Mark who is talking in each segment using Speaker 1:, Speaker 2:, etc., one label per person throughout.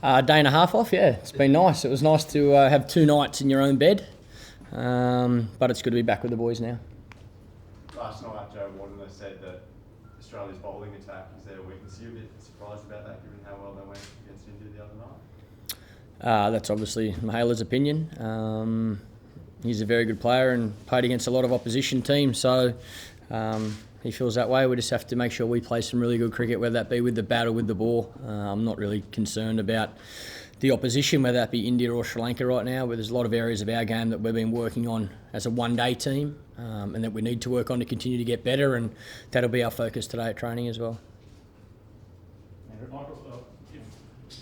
Speaker 1: Day and a half off, yeah. It's been nice. It was nice to have 2 nights in your own bed, but it's good to be back with the boys now.
Speaker 2: Last night, Joe Warner said that Australia's bowling attack is their weakness. Are you a bit surprised about that, given how well they went against India the other night?
Speaker 1: That's obviously Mahela's opinion. He's a very good player and played against a lot of opposition teams, so he feels that way. We just have to make sure we play some really good cricket, whether that be with the bat or with the ball. I'm not really concerned about the opposition, whether that be India or Sri Lanka right now, where there's a lot of areas of our game that we've been working on as a one-day team and that we need to work on to continue to get better, and that'll be our focus today at training as well.
Speaker 3: Michael,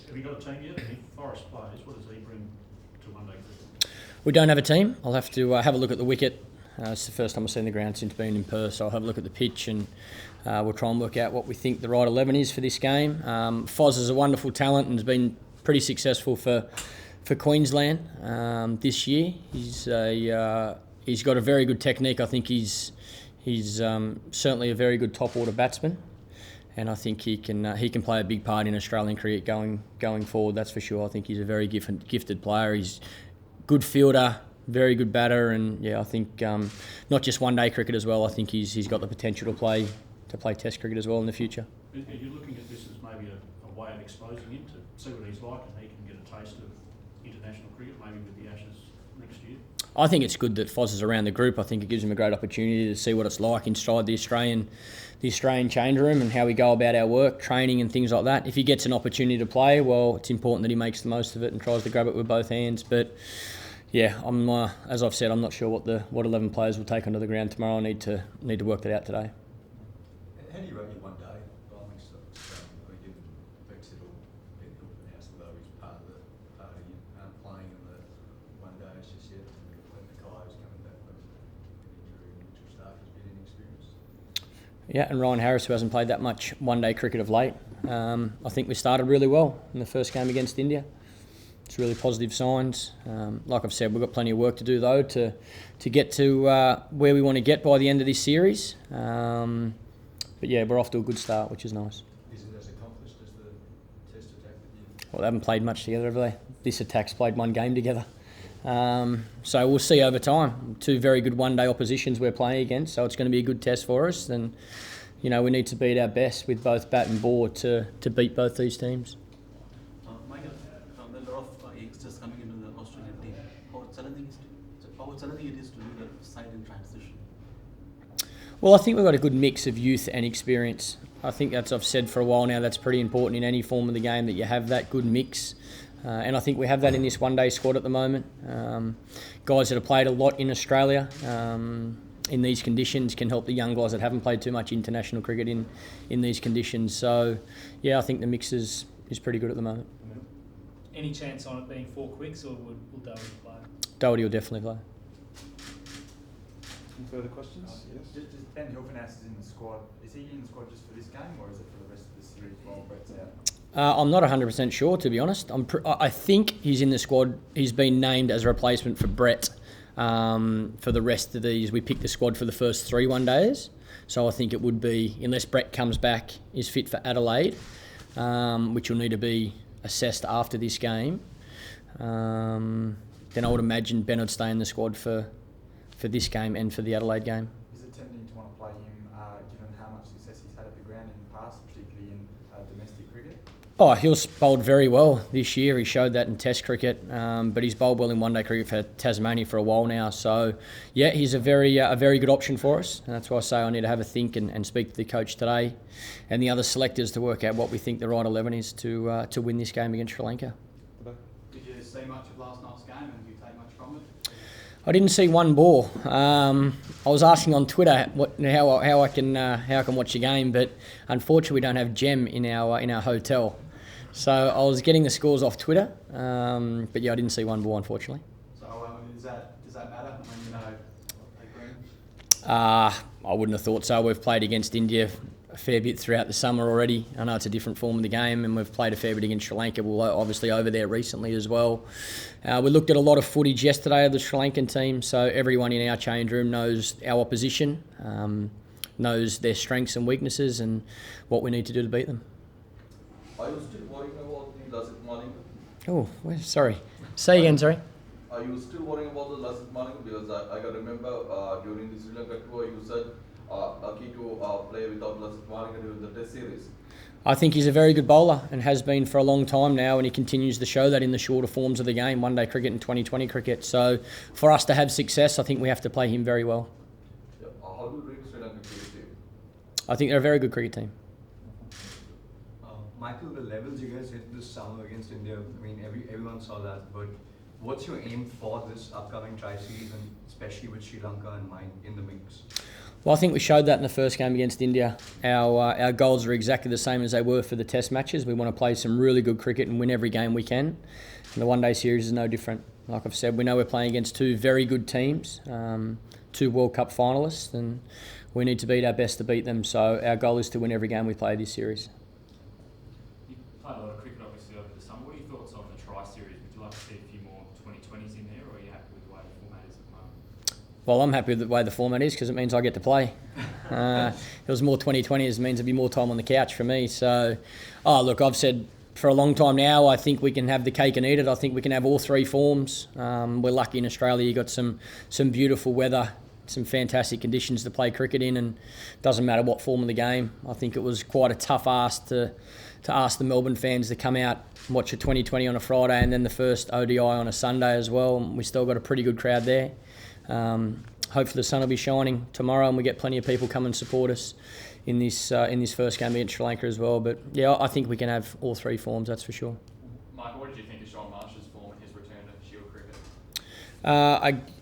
Speaker 3: have you got a team yet? If Forrest plays, what does he bring to one-day cricket?
Speaker 1: We don't have a team. I'll have to have a look at the wicket. It's the first time I've seen the ground since being in Perth, so I'll have a look at the pitch and we'll try and work out what we think the right 11 is for this game. Foz is a wonderful talent and has been pretty successful for Queensland this year. He's got a very good technique. I think he's certainly a very good top order batsman, and I think he can play a big part in Australian cricket going forward. That's for sure. I think he's a very gifted player. He's good fielder, very good batter, and yeah, I think not just one-day cricket as well. I think he's got the potential to play Test cricket as well in the future.
Speaker 3: Are you looking at this as maybe a way of exposing him to see what he's like, and he can get a taste of international cricket, maybe with the Ashes next year?
Speaker 1: I think it's good that Foz is around the group. I think it gives him a great opportunity to see what it's like inside the Australian change room and how we go about our work, training and things like that. If he gets an opportunity to play, well, it's important that he makes the most of it and tries to grab it with both hands. But yeah, as I've said, I'm not sure what 11 players will take onto the ground tomorrow. I need to work that out today.
Speaker 4: How do you rate your one-day bowling stuff? Given Brexit or Ben announced although he's part of the party playing in the one days just yet, and when Mackay's coming back from an injury and Mitchell Stark has been inexperienced?
Speaker 1: Yeah, and Ryan Harris, who hasn't played that much one-day cricket of late. I think we started really well in the first game against India. It's really positive signs. Like I've said, we've got plenty of work to do though to get to where we want to get by the end of this series. But yeah, we're off to a good start, which is nice.
Speaker 4: Is it as accomplished as the Test attack that
Speaker 1: Well, they haven't played much together, have they? This attack's played one game together. So we'll see over time. 2 very good one-day oppositions we're playing against, so it's going to be a good test for us. And we need to beat our best with both bat and ball to beat both these teams.
Speaker 5: Michael, there are a lot of youngsters coming into the Australian team. How challenging it is to do the side in transition?
Speaker 1: Well, I think we've got a good mix of youth and experience. I think that's, I've said for a while now, that's pretty important in any form of the game, that you have that good mix. And I think we have that in this one-day squad at the moment. Guys that have played a lot in Australia in these conditions can help the young guys that haven't played too much international cricket in these conditions. So, yeah, I think the mix is pretty good at the moment.
Speaker 6: Any chance on it being 4 quicks, or will Doherty play?
Speaker 1: Doherty will definitely play.
Speaker 2: Any further questions? Yes.
Speaker 7: Just Ben Hilfernass is in the squad. Is he in the squad just for this game, or is it for the rest of the series while Brett's out?
Speaker 1: I'm not 100% sure, to be honest. I think he's in the squad. He's been named as a replacement for Brett for the rest of these. We picked the squad for the first 3 one-days. So I think it would be, unless Brett comes back, is fit for Adelaide, which will need to be assessed after this game, then I would imagine Ben would stay in the squad for this game and for the Adelaide game.
Speaker 7: Is it tempting to want to play him, given how much success he's had at the ground in the past, particularly in domestic cricket?
Speaker 1: Oh, he's bowled very well this year. He showed that in Test cricket, but he's bowled well in one-day cricket for Tasmania for a while now. So, yeah, he's a very good option for us, and that's why I say I need to have a think and speak to the coach today and the other selectors to work out what we think the right 11 is to win this game against Sri Lanka.
Speaker 5: Did you see much of last night's game, and did you take much from it?
Speaker 1: I didn't see one ball. I was asking on Twitter how I can watch a game, but unfortunately we don't have Gem in our hotel. So I was getting the scores off Twitter, but yeah, I didn't see one ball, unfortunately.
Speaker 5: So does that matter when you know they bring?
Speaker 1: I wouldn't have thought so. We've played against India a fair bit throughout the summer already. I know it's a different form of the game, and we've played a fair bit against Sri Lanka. We're obviously over there recently as well. We looked at a lot of footage yesterday of the Sri Lankan team, so everyone in our change room knows our opposition, knows their strengths and weaknesses and what we need to do to beat them.
Speaker 8: Are you still worrying about the Lasik Malik
Speaker 1: Oh, sorry. Say again, sorry.
Speaker 8: Are you still worrying about the Lasith Malinga? Because I can remember during the Sri Lanka tour you said lucky to play without Lasith Malinga during the Test series.
Speaker 1: I think he's a very good bowler and has been for a long time now, and he continues to show that in the shorter forms of the game, one-day cricket and 2020 cricket. So for us to have success, I think we have to play him very well.
Speaker 8: Yeah. How do you rate Sri Lanka cricket team?
Speaker 1: I think they're a very good cricket team.
Speaker 9: Michael, the levels you guys hit this summer against India, I mean, everyone saw that, but what's your aim for this upcoming tri-series, and especially with Sri Lanka and mine in the mix?
Speaker 1: Well, I think we showed that in the first game against India. Our goals are exactly the same as they were for the Test matches. We want to play some really good cricket and win every game we can. And the one-day series is no different. Like I've said, we know we're playing against two very good teams, two World Cup finalists, and we need to beat our best to beat them. So our goal is to win every game we play this series.
Speaker 10: You played a lot of cricket obviously over the summer. What are your thoughts on the tri-series? Would you like to see a few more 2020s in there, or are you happy with the way the format is at the moment?
Speaker 1: Well, I'm happy with the way the format is because it means I get to play. If it was more 2020s, it means there'd be more time on the couch for me. So, look, I've said for a long time now, I think we can have the cake and eat it. I think we can have all three forms. We're lucky in Australia. You've got some beautiful weather, some fantastic conditions to play cricket in, and it doesn't matter what form of the game. I think it was quite a tough ask to ask the Melbourne fans to come out and watch a 2020 on a Friday and then the first ODI on a Sunday as well. We still got a pretty good crowd there. Hopefully the sun will be shining tomorrow and we get plenty of people come and support us in this first game against Sri Lanka as well. But yeah, I think we can have all three forms, that's for sure.
Speaker 2: Michael, what did you think of Sean Marsh's form in his return to Shield cricket?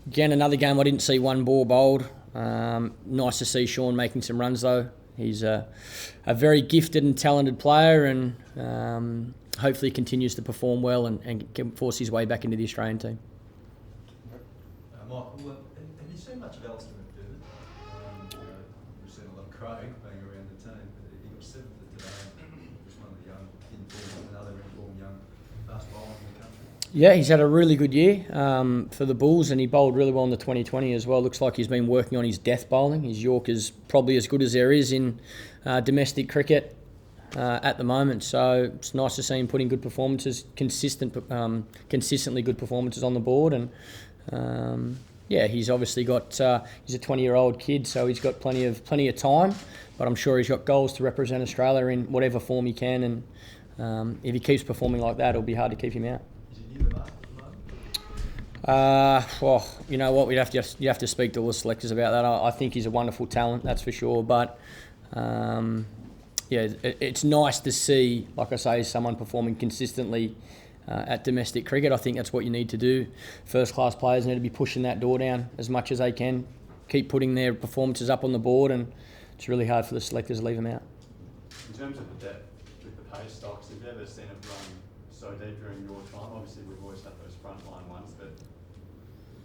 Speaker 1: Again, another game I didn't see one ball bowled. Nice to see Sean making some runs though. He's a very gifted and talented player, and hopefully continues to perform well and can force his way back into the Australian team.
Speaker 4: Michael, have you seen much of Alistair McDermott? We've seen a lot of Craig being around the team, but he got seventh today. Just one of the young, another informed young fast bowler in the country.
Speaker 1: Yeah, he's had a really good year for the Bulls, and he bowled really well in the 2020 as well. Looks like he's been working on his death bowling. His Yorker's probably as good as there is in domestic cricket at the moment. So it's nice to see him putting good performances, consistently good performances on the board. And yeah, he's obviously got he's a 20-year-old kid, so he's got plenty of time. But I'm sure he's got goals to represent Australia in whatever form he can. And if he keeps performing like that, it'll be hard to keep him out. Well, you know what? You have to speak to all the selectors about that. I think he's a wonderful talent, that's for sure. But yeah, it's nice to see, like I say, someone performing consistently at domestic cricket. I think that's what you need to do. First-class players need to be pushing that door down as much as they can. Keep putting their performances up on the board, and it's really hard for the selectors to leave them out.
Speaker 2: In terms of the depth with the pace stocks, have you ever seen it run so deep during your time? Obviously, we've always had those frontline ones, but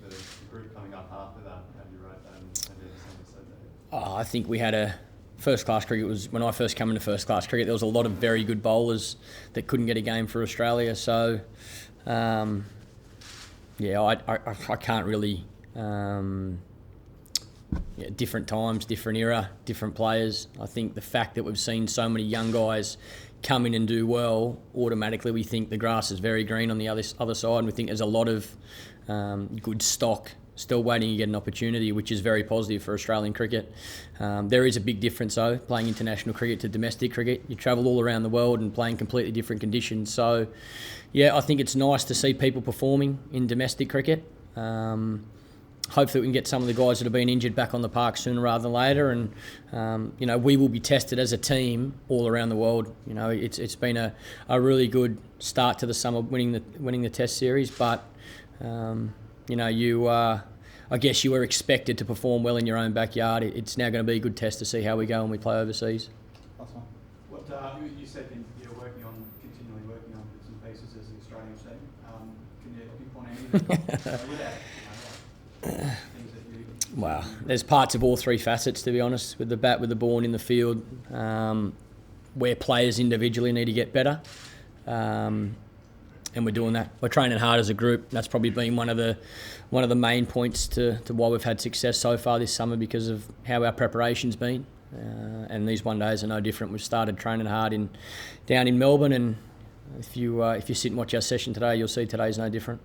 Speaker 2: the group coming up after that, have you rate that and have you ever seen it so deep?
Speaker 1: I think we had a first-class cricket. Was when I first came into first-class cricket, there was a lot of very good bowlers that couldn't get a game for Australia. So, yeah, I can't really. Yeah, different times, different era, different players. I think the fact that we've seen so many young guys come in and do well, automatically we think the grass is very green on the other side, and we think there's a lot of good stock still waiting to get an opportunity, which is very positive for Australian cricket. There is a big difference though, playing international cricket to domestic cricket. You travel all around the world and playing completely different conditions. So, yeah, I think it's nice to see people performing in domestic cricket. Hopefully we can get some of the guys that have been injured back on the park sooner rather than later, and you know, we will be tested as a team all around the world. You know, it's been a really good start to the summer, winning the Test series, but you know, I guess you were expected to perform well in your own backyard. It's now going to be a good test to see how we go when we play overseas.
Speaker 3: Awesome. What you said you're continually working on bits and pieces as the Australian team. Can you pinpoint anything without?
Speaker 1: Wow, there's parts of all three facets, to be honest, with the bat, with the ball, and in the field, where players individually need to get better, and we're doing that. We're training hard as a group. That's probably been one of the main points to why we've had success so far this summer, because of how our preparation's been, and these one days are no different. We've started training hard down in Melbourne, and if you sit and watch our session today, you'll see today's no different.